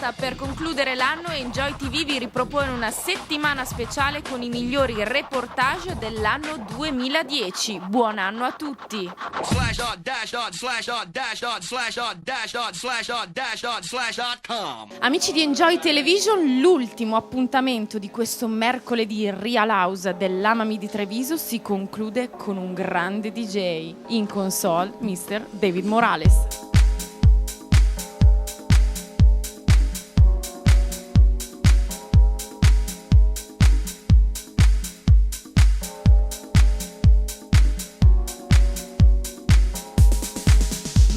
basta per concludere l'anno e Enjoy TV vi ripropone una settimana speciale con i migliori reportage dell'anno 2010. Buon anno a tutti! Amici di Enjoy Television, l'ultimo appuntamento di questo mercoledì Real House dell'Amami di Treviso si conclude con un grande DJ. In console, Mr. David Morales.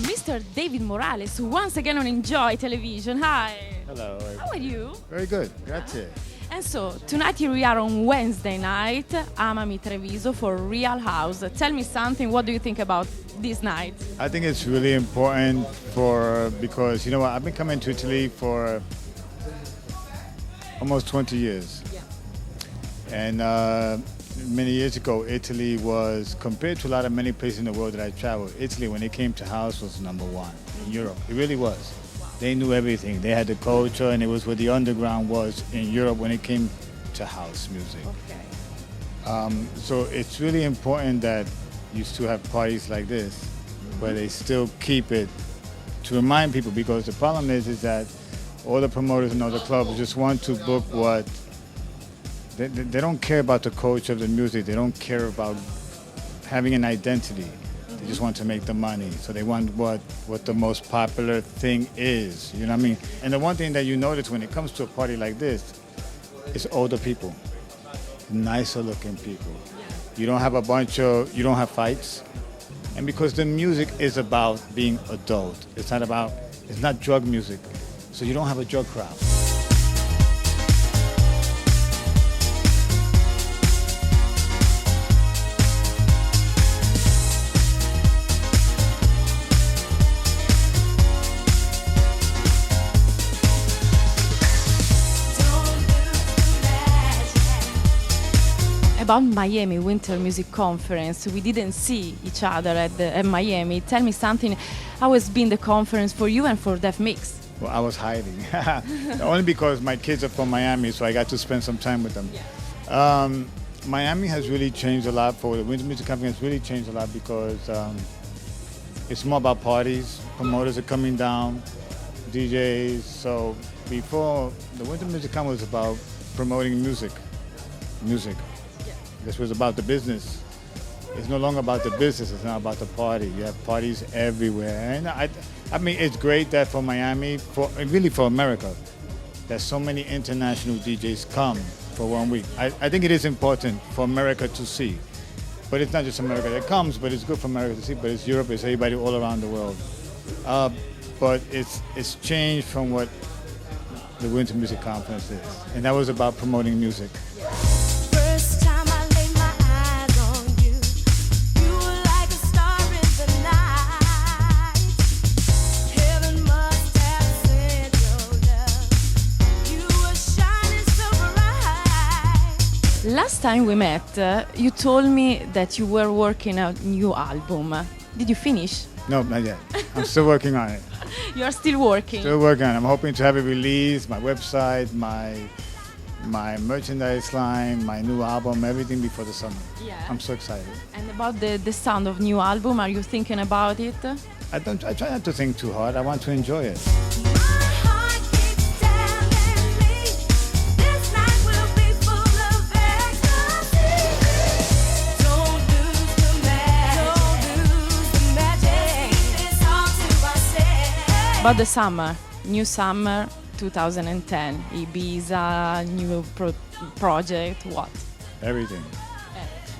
Mr. David Morales, once again on Enjoy Television. Hi. Hello. How are you? Very good. Grazie. And so, tonight here we are on Wednesday night, Amami Treviso for Real House. Tell me something, what do you think about this night? I think it's really important because, you know what, I've been coming to Italy for almost 20 years. Yeah. And many years ago, Italy was, compared to many places in the world that I traveled, Italy, when it came to house, was #1 in Europe. It really was. They knew everything. They had the culture, and it was where the underground was in Europe when it came to house music. Okay. So it's really important that you still have parties like this, where they still keep it to remind people, because the problem is that all the promoters and all the clubs just want to book what they don't care about the culture of the music. They don't care about having an identity. They just want to make the money. So they want what the most popular thing is. You know what I mean? And the one thing that you notice when it comes to a party like this is older people, nicer looking people. You don't have you don't have fights. And because the music is about being adult. It's not drug music. So you don't have a drug crowd. About Miami Winter Music Conference, we didn't see each other at Miami. Tell me something, how has been the conference for you and for Def Mix? Well, I was hiding, only because my kids are from Miami, so I got to spend some time with them. Yeah. Miami has really changed a lot. For the Winter Music Conference, has really changed a lot because it's more about parties. Promoters are coming down, DJs. So before, the Winter Music Conference was about promoting music. This was about the business. It's no longer about the business, it's now about the party. You have parties everywhere. And I mean, it's great that for Miami, really for America, that so many international DJs come for 1 week. I think it is important for America to see. But it's not just America that comes, but it's good for America to see, but it's Europe, it's everybody all around the world. But it's changed from what the Winter Music Conference is. And that was about promoting music. Last time we met, you told me that you were working on a new album. Did you finish? No, not yet. I'm still working on it. You are still working? Still working on it. I'm hoping to have it released, my website, my merchandise line, my new album, everything before the summer. Yeah. I'm so excited. And about the sound of new album, are you thinking about it? I try not to think too hard. I want to enjoy it. About the summer, new summer 2010, Ibiza, new project, what? Everything.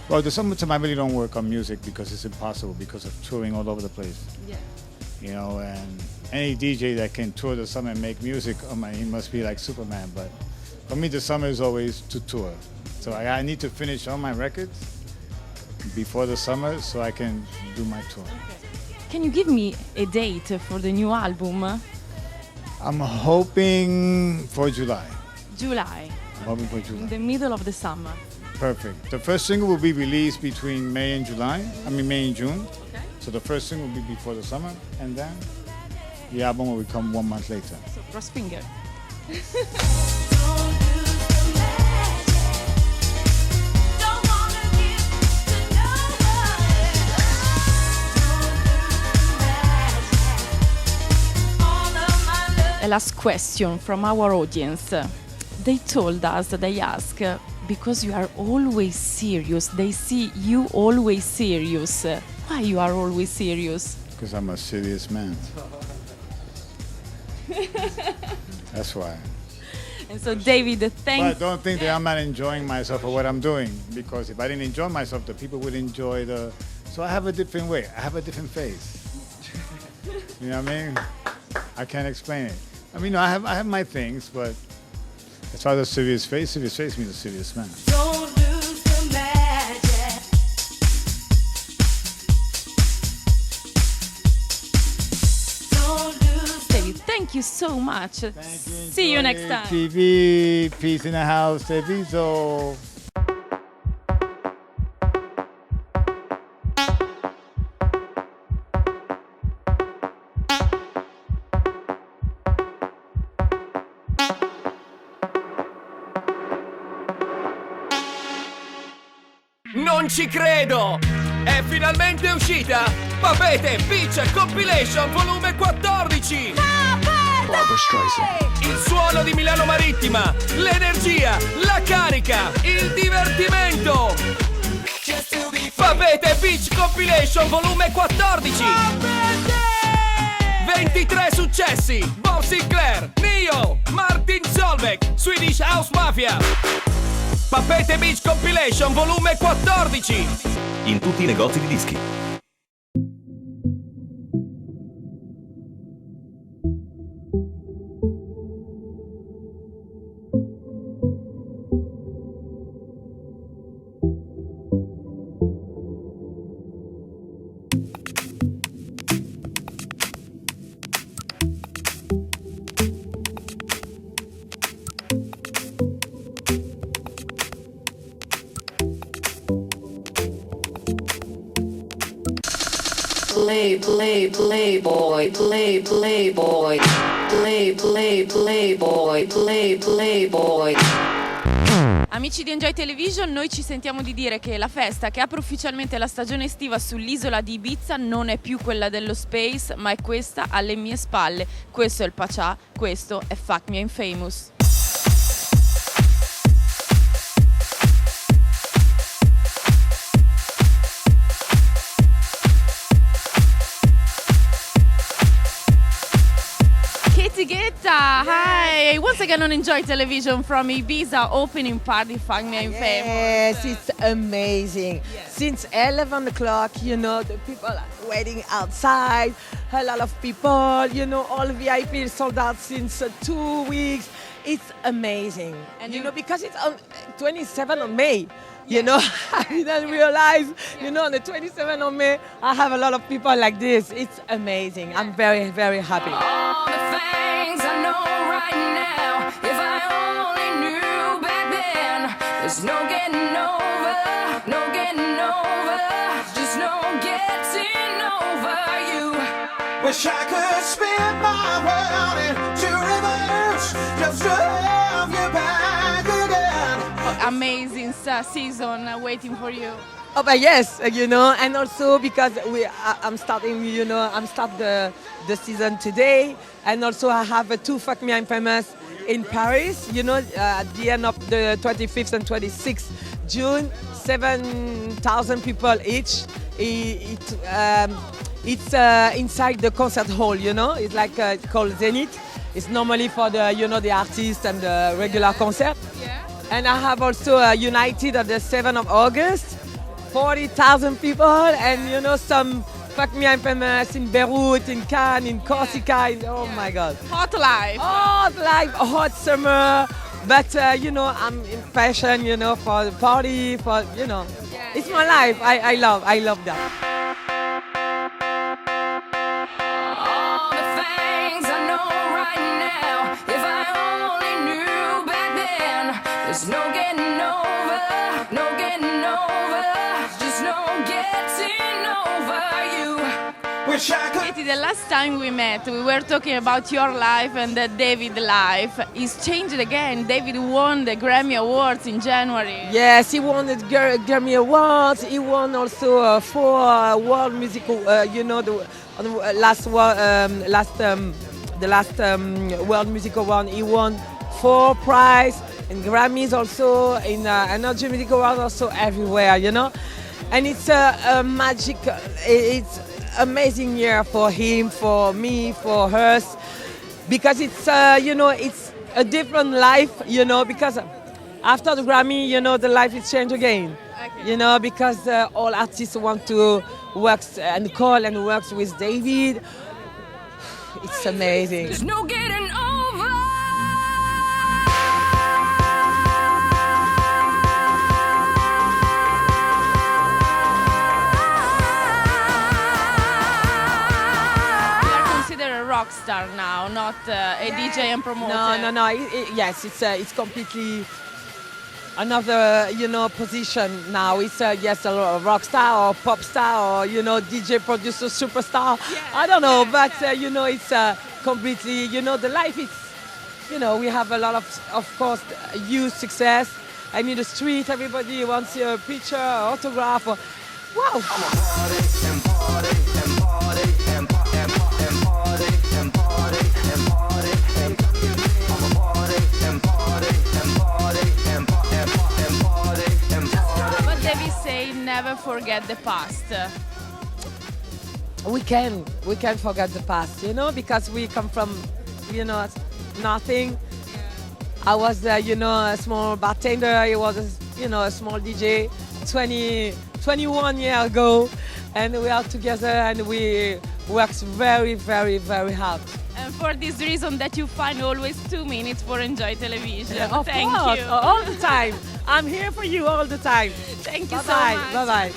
Well, the summertime I really don't work on music because it's impossible because of touring all over the place. Yeah. You know, and any DJ that can tour the summer and make music, oh man, he must be like Superman. But for me, the summer is always to tour. So I need to finish all my records before the summer so I can do my tour. Okay. Can you give me a date for the new album? I'm hoping for July. July. I'm hoping for July. In the middle of the summer. Perfect. The first single will be released between May and June. Okay. So the first single will be before the summer, and then the album will come 1 month later. So cross finger. A last question from our audience. They told us, they ask, because you are always serious, they see you always serious. Why you are always serious? Because I'm a serious man. That's why. And so, David, But don't think that I'm not enjoying myself or what I'm doing, because if I didn't enjoy myself, the people would enjoy the... So I have a different way. I have a different face. You know what I mean? I can't explain it. I mean, I have my things, but as far as a serious face means a serious man. Don't lose the magic. Don't lose the David, thank you so much. See you next time. TV, peace in the house, Treviso. Non ci credo! È finalmente uscita! Papete Beach Compilation volume 14! Barbara Streisand. Il suono di Milano Marittima, l'energia, la carica, il divertimento! Papete Beach Compilation volume 14! 23 successi! Bob Sinclair, Neo, Martin Solveig, Swedish House Mafia! Papete Beach Compilation volume 14! In tutti i negozi di dischi. Playboy, Playboy. Amici di Enjoy Television, noi ci sentiamo di dire che la festa che apre ufficialmente la stagione estiva sull'isola di Ibiza non è più quella dello Space, ma è questa alle mie spalle. Questo è il PACHA, questo è Fuck Me I'm Famous. Hi! Once again on Enjoy Television from Ibiza opening party, Fuck Me I'm Famous. Yes, it's amazing. Yes. Since 11 o'clock, you know, the people are waiting outside. A lot of people, you know, all VIP sold out since 2 weeks. It's amazing. And you you- know, because it's on 27th of May. You know, I didn't realize, you know, on the 27th of May, I have a lot of people like this. It's amazing. I'm very, very happy. All the things I know right now, if I only knew back then, there's no getting over, no getting over, just no getting over you. Wish I could spin my world into reverse just to have you back again. Amazing season waiting for you. Oh, but yes, you know, and also because I'm starting, you know, I'm start the season today, and also I have 2 Fuck Me I'm Famous in Paris, you know, at the end of the 25th and 26th June, 7,000 people each. It's inside the concert hall, you know, it's like called Zenith. It's normally for the, you know, the artists and the regular concert. Yeah. And I have also United on the 7th of August, 40,000 people, and you know, some Fuck Me I'm Famous in Beirut, in Cannes, in Corsica, oh my God. Hot life. Hot life, hot summer, but you know, I'm in fashion, you know, for the party, for, you know, it's my life, I love that. All the things I know right now, if I only knew back then, there's no getting over, no getting over, just no getting over you. wish I could. Katie, the last time we met, we were talking about your life and the David life. It's changed again. David won the Grammy Awards in January. Yes, he won the Grammy Awards. He won also 4 World Music, the last World Music Award. He won 4 prizes and Grammys also in Energy Music Awards also everywhere, And it's a magic. It's amazing year for him, for me, for us, because it's it's a different life, because after the Grammy, the life is changed again. Okay. Because all artists want to work and call and work with David. It's amazing. There's no getting over. Rock star now, not a DJ and promoter. No. Yes, it's completely another position now. It's yes, a rock star or pop star or DJ producer superstar. Yeah, I don't know, but it's completely the life is we have a lot of course huge success. And in the street, everybody wants a picture, autograph. Or, wow. Never forget the past. We can forget the past, because we come from, nothing. I was, a small bartender. He was, a small DJ 21 years ago, and we are together and we work very, very, very hard. And for this reason that you find always 2 minutes for Enjoy Television. Yeah, of Thank course, you. all the time. I'm here for you all the time. Thank you so Bye-bye. much. Bye-bye.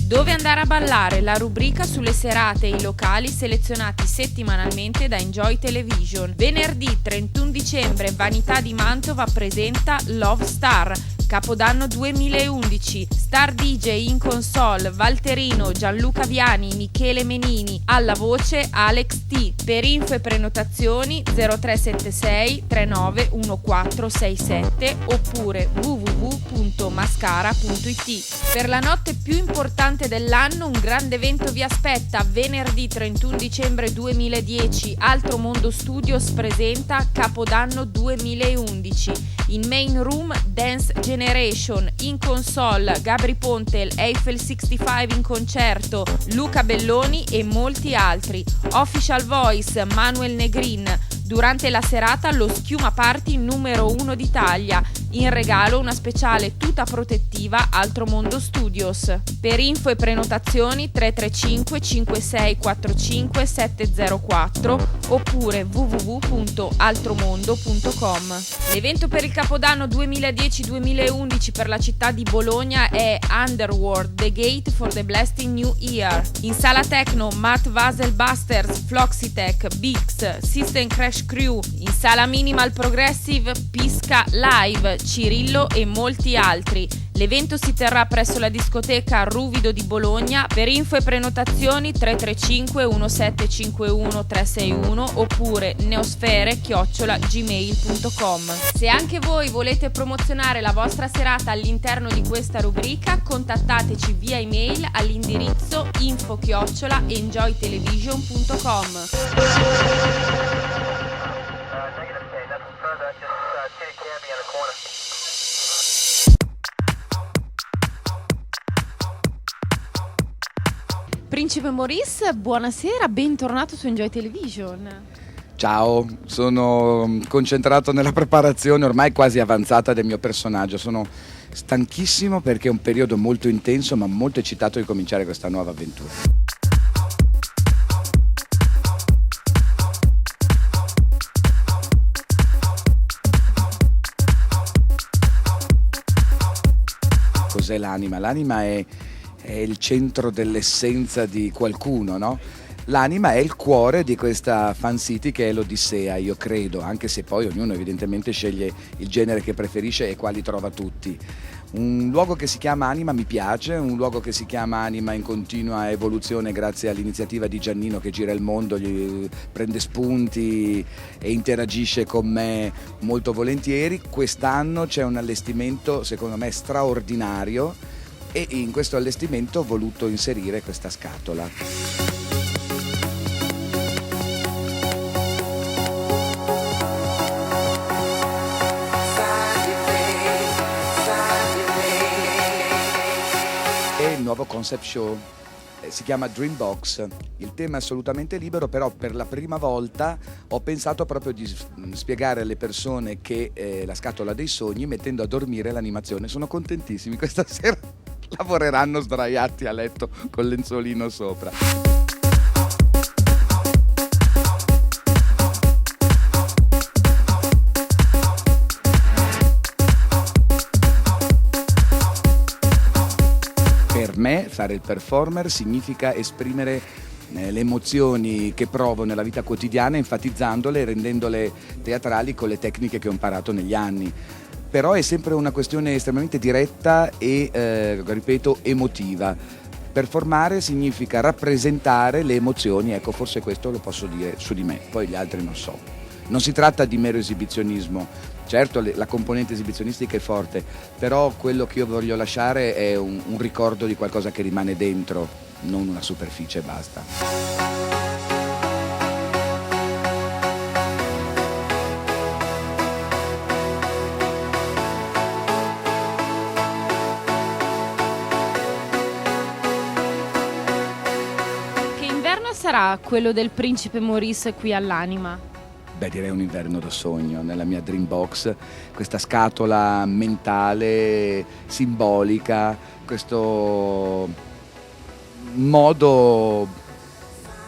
Dove andare a ballare, la rubrica sulle serate e i locali selezionati settimanalmente da Enjoy Television. Venerdì 31 dicembre Vanità di Mantova presenta Love Star, Capodanno 2011, star DJ in console Valterino, Gianluca Viani, Michele Menini, alla voce Alex T. Per info e prenotazioni 0376 391467 oppure www.mascara.it. Per la notte più importante dell'anno un grande evento vi aspetta. Venerdì 31 dicembre 2010 Altro Mondo Studios presenta Capodanno 2011. In main room Dance Generation, in console Gabri Ponte, Eiffel 65 in concerto, Luca Belloni e molti altri. Official voice Manuel Negrin. Durante la serata lo Schiuma Party numero 1 d'Italia. In regalo una speciale tuta protettiva Altro Mondo Studios. Per info e prenotazioni 335 5645 704 oppure www.altromondo.com. L'evento per il Capodanno 2010-2011 per la città di Bologna è Underworld, The Gate for the Blasting New Year. In sala techno Matt Vasel Busters, Floxitech, Bix, System Crash Crew. In sala minimal progressive Pisca Live, Cirillo e molti altri. L'evento si terrà presso la discoteca Ruvido di Bologna. Per info e prenotazioni 335 1751 361 oppure neosfere@gmail.com. Se anche voi volete promozionare la vostra serata all'interno di questa rubrica, contattateci via email all'indirizzo info@enjoytelevision.com. Principe Maurice, buonasera, bentornato su Enjoy Television. Ciao, sono concentrato nella preparazione ormai quasi avanzata del mio personaggio. Sono stanchissimo perché è un periodo molto intenso, ma molto eccitato di cominciare questa nuova avventura. Cos'è l'anima? L'anima è il centro dell'essenza di qualcuno, no? L'Anima è il cuore di questa fan city che è l'Odissea, io credo, anche se poi ognuno evidentemente sceglie il genere che preferisce e quali trova tutti. Un luogo che si chiama Anima mi piace, un luogo che si chiama Anima in continua evoluzione grazie all'iniziativa di Giannino che gira il mondo, gli prende spunti e interagisce con me molto volentieri. Quest'anno c'è un allestimento secondo me straordinario e in questo allestimento ho voluto inserire questa scatola. Il nuovo concept show si chiama Dreambox, il tema è assolutamente libero, però per la prima volta ho pensato proprio di spiegare alle persone che la scatola dei sogni mettendo a dormire l'animazione. Sono contentissimi, questa sera lavoreranno sdraiati a letto col lenzuolino sopra. Per me fare il performer significa esprimere le emozioni che provo nella vita quotidiana, enfatizzandole e rendendole teatrali con le tecniche che ho imparato negli anni. Però è sempre una questione estremamente diretta e, ripeto, emotiva. Performare significa rappresentare le emozioni, ecco, forse questo lo posso dire su di me, poi gli altri non so. Non si tratta di mero esibizionismo, certo la componente esibizionistica è forte, però quello che io voglio lasciare è un ricordo di qualcosa che rimane dentro, non una superficie e basta. Che inverno sarà quello del principe Maurice qui all'Anima? Beh, direi un inverno da sogno, nella mia dream box, questa scatola mentale, simbolica, questo modo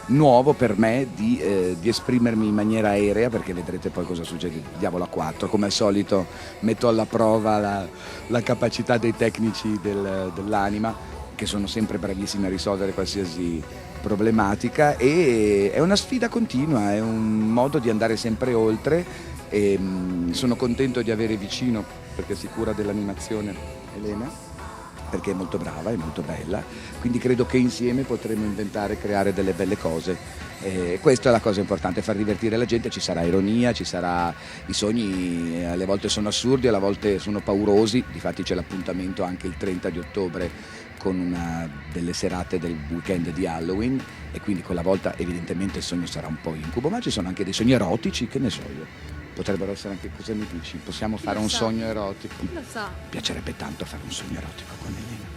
nuovo per me di esprimermi in maniera aerea, perché vedrete poi cosa succede, diavolo a 4, come al solito metto alla prova la capacità dei tecnici dell'Anima, che sono sempre bravissimi a risolvere qualsiasi problematica, e è una sfida continua, è un modo di andare sempre oltre e sono contento di avere vicino, perché si cura dell'animazione, Elena, perché è molto brava, è molto bella, quindi credo che insieme potremo inventare e creare delle belle cose. Questa è la cosa importante, far divertire la gente, ci sarà ironia, ci sarà i sogni, alle volte sono assurdi, alle volte sono paurosi, difatti c'è l'appuntamento anche il 30 di ottobre con una delle serate del weekend di Halloween, e quindi quella volta evidentemente il sogno sarà un po' incubo, ma ci sono anche dei sogni erotici, che ne so io. Potrebbero essere anche, cosa mi dici? Possiamo fare un sogno erotico? Chi lo sa? Mi piacerebbe tanto fare un sogno erotico con Elena.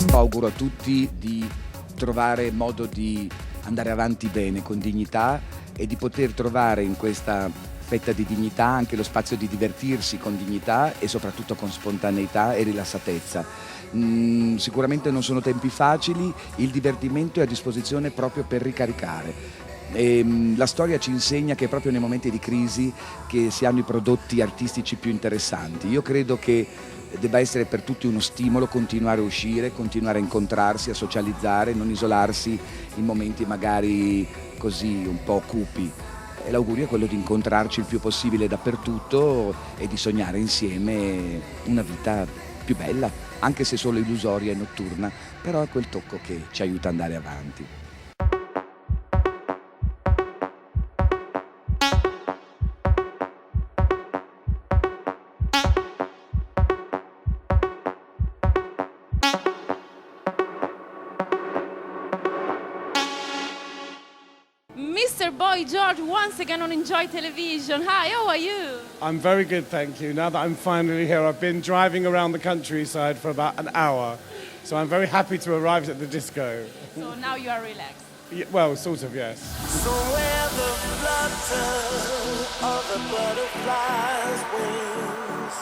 Auguro a tutti di trovare modo di andare avanti bene, con dignità, e di poter trovare in questa fetta di dignità anche lo spazio di divertirsi con dignità e soprattutto con spontaneità e rilassatezza. Sicuramente non sono tempi facili, il divertimento è a disposizione proprio per ricaricare. La storia ci insegna che è proprio nei momenti di crisi che si hanno i prodotti artistici più interessanti. Io credo che debba essere per tutti uno stimolo continuare a uscire, continuare a incontrarsi, a socializzare, non isolarsi in momenti magari così un po' cupi. E l'augurio è quello di incontrarci il più possibile dappertutto e di sognare insieme una vita più bella, anche se solo illusoria e notturna, però è quel tocco che ci aiuta ad andare avanti. Mr. Boy George, once again on Enjoy Television. Hi, how are you? I'm very good, thank you. Now that I'm finally here, I've been driving around the countryside for about an hour, so I'm very happy to arrive at the disco. So now you are relaxed. Well, sort of, yes. So where the flutter of the butterfly's wings,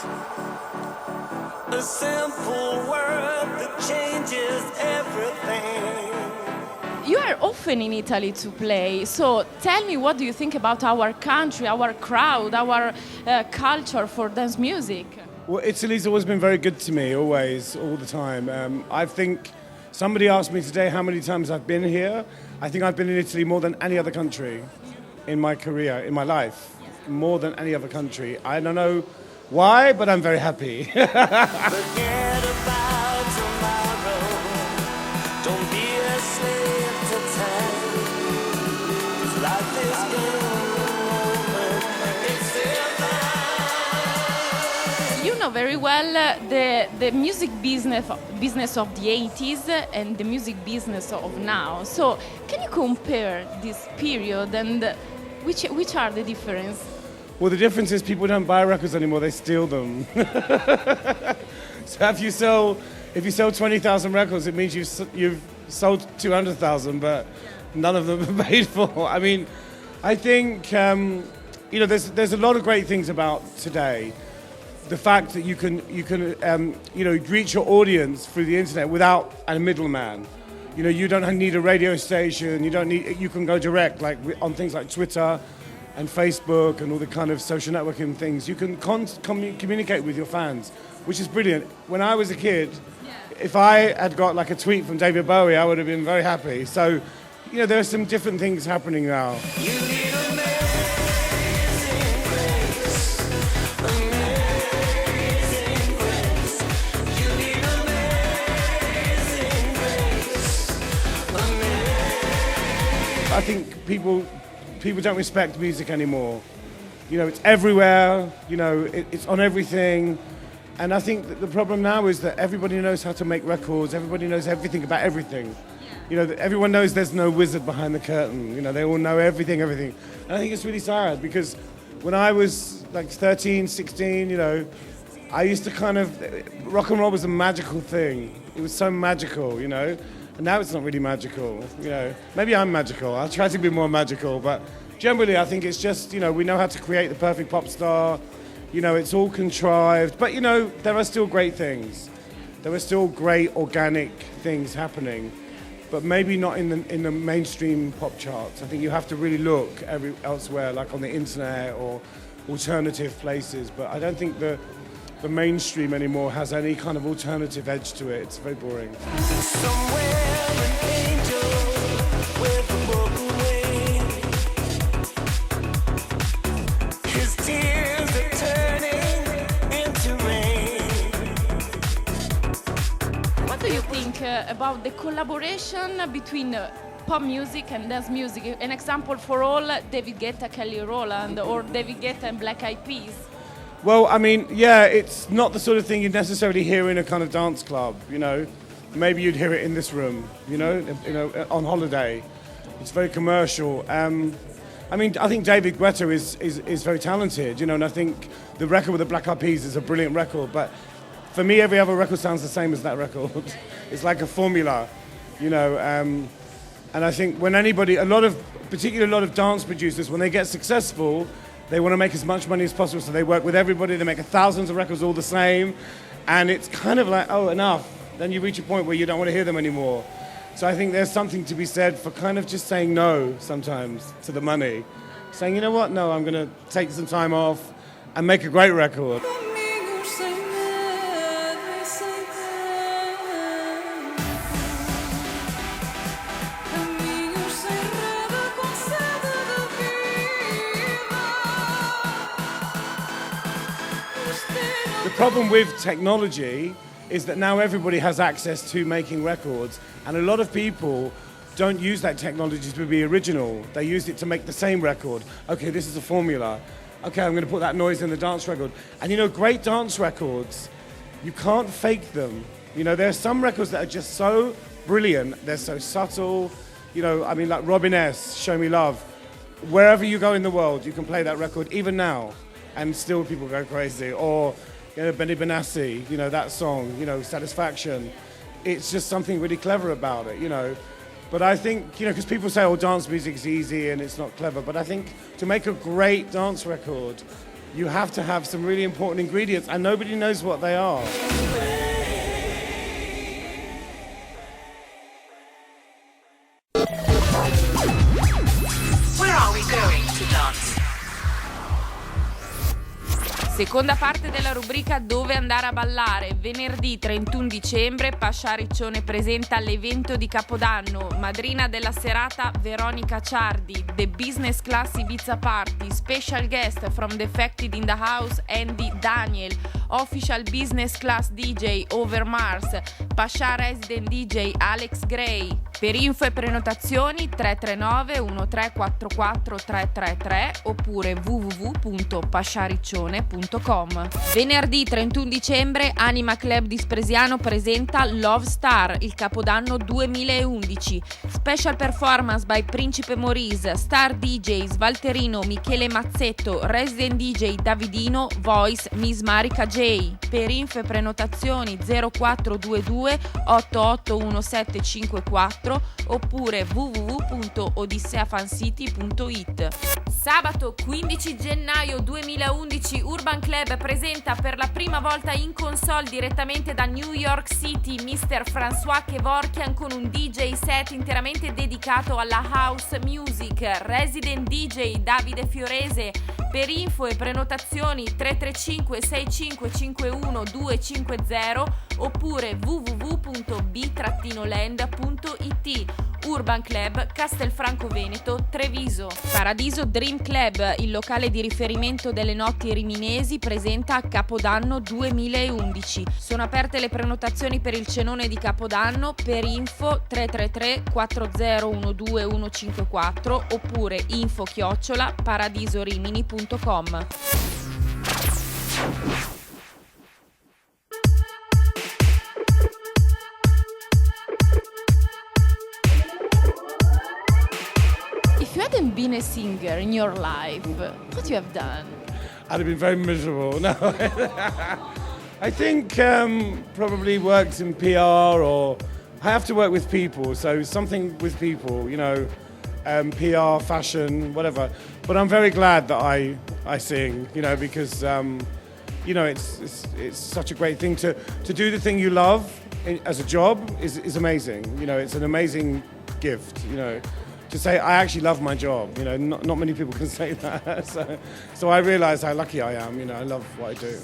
a simple word that changes everything. You are often in Italy to play, so tell me, what do you think about our country, our crowd, our culture for dance music? Well, Italy's always been very good to me, always, all the time. I think somebody asked me today how many times I've been here. I think I've been in Italy more than any other country in my career, in my life, more than any other country. I don't know why, but I'm very happy. Forget about tomorrow. Don't be a slave to time. 'Cause life is over. It's still mine. You know very well the music business of the 80s and the music business of now. So can you compare this period and which are the difference? Well, the difference is people don't buy records anymore, they steal them. So if you sell 20,000 records, it means you've sold 200,000, but none of them are paid for. I mean, I think, there's a lot of great things about today. The fact that you can reach your audience through the internet without a middleman. You don't need a radio station, you can go direct, like on things like Twitter and Facebook and all the kind of social networking things. You can communicate with your fans, which is brilliant. When I was a kid, if I had got like a tweet from David Bowie, I would have been very happy. So, there are some different things happening now. You need amazing grace. Amazing grace. You need amazing grace. Amazing. I think people don't respect music anymore. It's everywhere, it's on everything. And I think that the problem now is that everybody knows how to make records, everybody knows everything about everything. Everyone knows there's no wizard behind the curtain. They all know everything. And I think it's really sad because when I was like 13, 16, I used to rock and roll was a magical thing. It was so magical, And now it's not really magical, Maybe I'm magical. I'll try to be more magical, but generally I think it's just, we know how to create the perfect pop star. It's all contrived, but there are still great things. There are still great organic things happening, but maybe not in the mainstream pop charts. I think you have to really look elsewhere, like on the internet or alternative places. But I don't think the mainstream anymore has any kind of alternative edge to it. It's very boring. Somewhere an angel with a broken wing. His tears are turning into rain. What do you think about the collaboration between pop music and dance music? An example for all, David Guetta, Kelly Rowland, or David Guetta and Black Eyed Peas. Well, I mean, yeah, it's not the sort of thing you'd necessarily hear in a kind of dance club, Maybe you'd hear it in this room, on holiday. It's very commercial. I think David Guetta is very talented, and I think the record with the Black Eyed Peas is a brilliant record, but for me, every other record sounds the same as that record. It's like a formula, and I think when particularly a lot of dance producers, when they get successful, they want to make as much money as possible, so they work with everybody, they make thousands of records all the same, and it's kind of like, oh, enough. Then you reach a point where you don't want to hear them anymore. So I think there's something to be said for kind of just saying no sometimes to the money. Saying, you know what, no, I'm going to take some time off and make a great record. The problem with technology is that now everybody has access to making records, and a lot of people don't use that technology to be original. They use it to make the same record. Okay, this is a formula. Okay, I'm going to put that noise in the dance record. And great dance records, you can't fake them. There are some records that are just so brilliant, they're so subtle. Like Robin S., Show Me Love. Wherever you go in the world, you can play that record, even now, and still people go crazy. Or Benny Benassi, that song, Satisfaction. It's just something really clever about it, But I think, because people say, dance music's easy and it's not clever. But I think to make a great dance record, you have to have some really important ingredients, and nobody knows what they are. Where are we going to dance? Seconda parte della rubrica Dove andare a ballare. Venerdì 31 dicembre PACHA Riccione presenta l'evento di Capodanno. Madrina della serata Veronica Ciardi. The Business Class Ibiza Party. Special guest from Defected in the House Andy Daniel. Official Business Class DJ Over Mars. PACHA Resident DJ Alex Gray. Per info e prenotazioni 339 1344 333 oppure www.pasciariccione.com. Venerdì 31 dicembre Anima Club di Spresiano presenta Love Star, il Capodanno 2011. Special performance by Principe Maurice, Star DJs Valterino, Michele Mazzetto, Resident DJ Davidino, Voice Miss Marica J. Per info e prenotazioni 0422 881754 oppure www.odisseafancity.it. Sabato 15 gennaio 2011 Urban Club presenta per la prima volta in console direttamente da New York City Mr. François Kevorkian con un DJ set interamente dedicato alla house music. Resident DJ Davide Fiorese. Per info e prenotazioni 335 6551 250 oppure www.b-land.it. Urban Club Castelfranco Veneto, Treviso. Paradiso Dream Club, il locale di riferimento delle notti riminesi, presenta Capodanno 2011. Sono aperte le prenotazioni per il cenone di Capodanno. Per info 333 4012 154 oppure info@paradisorimini.com. If you hadn't been a singer in your life, what you have done? I'd have been very miserable. No, I think probably worked in PR, or I have to work with people, so something with people, you know, PR, fashion, whatever. But I'm very glad that I sing, you know, because you know it's such a great thing to do the thing you love as a job is amazing. You know, it's an amazing gift. You know. To say I actually love my job, you know, not many people can say that. So I realise how lucky I am. You know, I love what I do.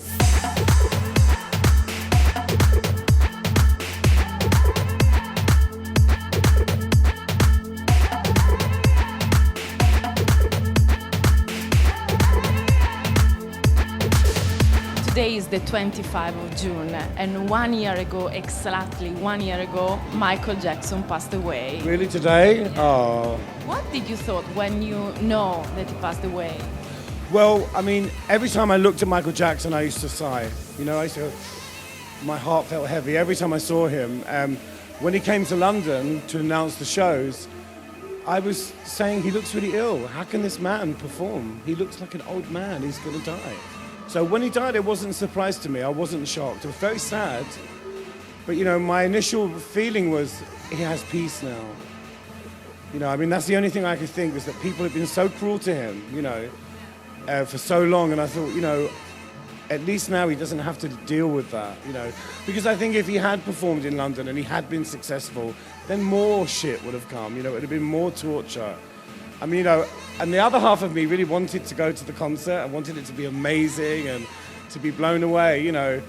Today is the 25th of June, and 1 year ago, exactly 1 year ago, Michael Jackson passed away. Really, today? Oh. What did you thought when you know that he passed away? Well, I mean, every time I looked at Michael Jackson, I used to sigh. You know, my heart felt heavy every time I saw him. When he came to London to announce the shows, I was saying he looks really ill. How can this man perform? He looks like an old man. He's going to die. So when he died, it wasn't a surprise to me. I wasn't shocked. It was very sad. But, you know, my initial feeling was he has peace now. You know, I mean, that's the only thing I could think, was that people have been so cruel to him, you know, for so long. And I thought, you know, at least now he doesn't have to deal with that, you know. Because I think if he had performed in London and he had been successful, then more shit would have come, you know, it would have been more torture. I mean, you know, and the other half of me really wanted to go to the concert. I wanted it to be amazing and to be blown away, you know.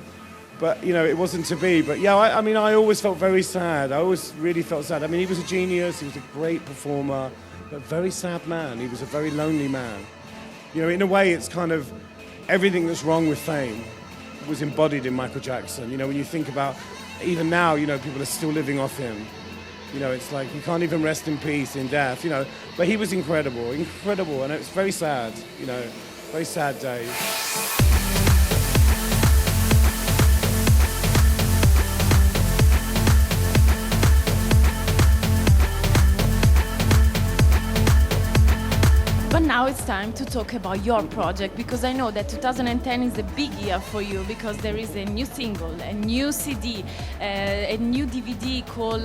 But, you know, it wasn't to be. But, yeah, I mean, I always felt very sad. I always really felt sad. I mean, he was a genius. He was a great performer, but a very sad man. He was a very lonely man. You know, in a way, it's kind of everything that's wrong with fame was embodied in Michael Jackson. You know, when you think about, even now, you know, people are still living off him. You know, it's like you can't even rest in peace in death, you know. But he was incredible, incredible. And it's very sad, you know, very sad day. But But now it's time to talk about your project, because I know that 2010 is a big year for you, because there is a new single, a new CD, a new DVD called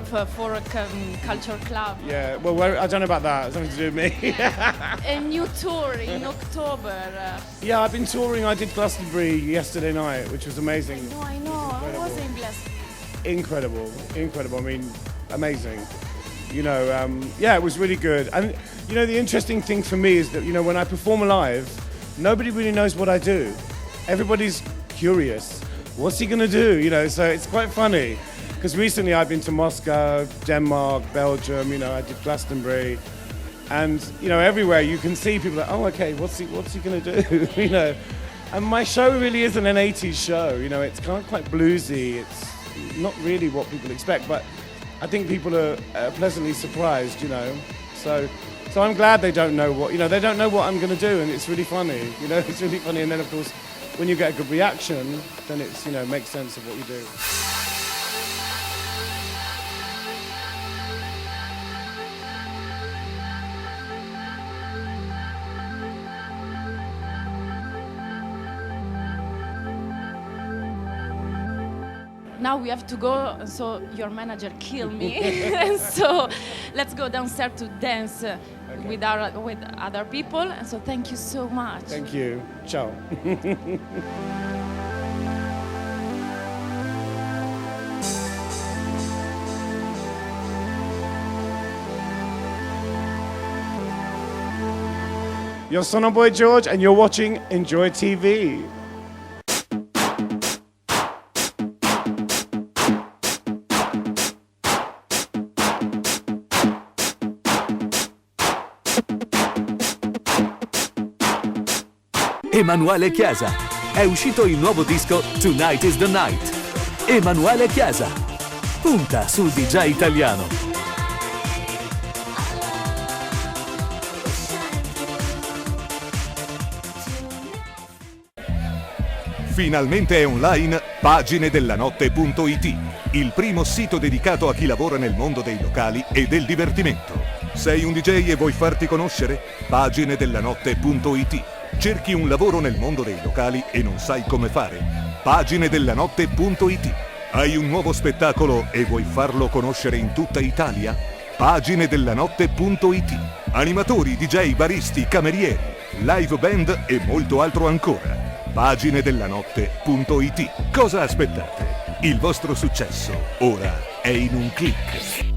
for Culture Club. Yeah, well, I don't know about that. It's nothing to do with me. A new tour in October. Yeah, I've been touring. I did Glastonbury yesterday night, which was amazing. No, I know. I was in Glastonbury. Incredible. I mean, amazing. You know, yeah, it was really good. And, you know, the interesting thing for me is that, you know, when I perform live, nobody really knows what I do. Everybody's curious. What's he going to do? You know, so it's quite funny. Because recently I've been to Moscow, Denmark, Belgium, you know, I did Glastonbury. And, you know, everywhere you can see people like, oh, okay, what's he going to do? You know, and my show really isn't an 80s show. You know, it's kind of quite bluesy. It's not really what people expect, but I think people are pleasantly surprised, you know. So I'm glad they don't know what, you know, they don't know what I'm going to do, and it's really funny, you know, it's really funny. And then, of course, when you get a good reaction, then it's, you know, makes sense of what you do. Now we have to go, so your manager killed me. And so let's go downstairs to dance with other people. And so thank you so much. Thank you. Ciao. You're Sono Boy George, and you're watching Enjoy TV. Emanuele Chiasa. È uscito il nuovo disco Tonight is the Night. Emanuele Chiasa. Punta sul DJ italiano. Finalmente è online paginedellanotte.it, il primo sito dedicato a chi lavora nel mondo dei locali e del divertimento. Sei un DJ e vuoi farti conoscere? Paginedellanotte.it. Cerchi un lavoro nel mondo dei locali e non sai come fare? Paginedellanotte.it. Hai un nuovo spettacolo e vuoi farlo conoscere in tutta Italia? Paginedellanotte.it. Animatori, DJ, baristi, camerieri, live band e molto altro ancora. Paginedellanotte.it. Cosa aspettate? Il vostro successo ora è in un click.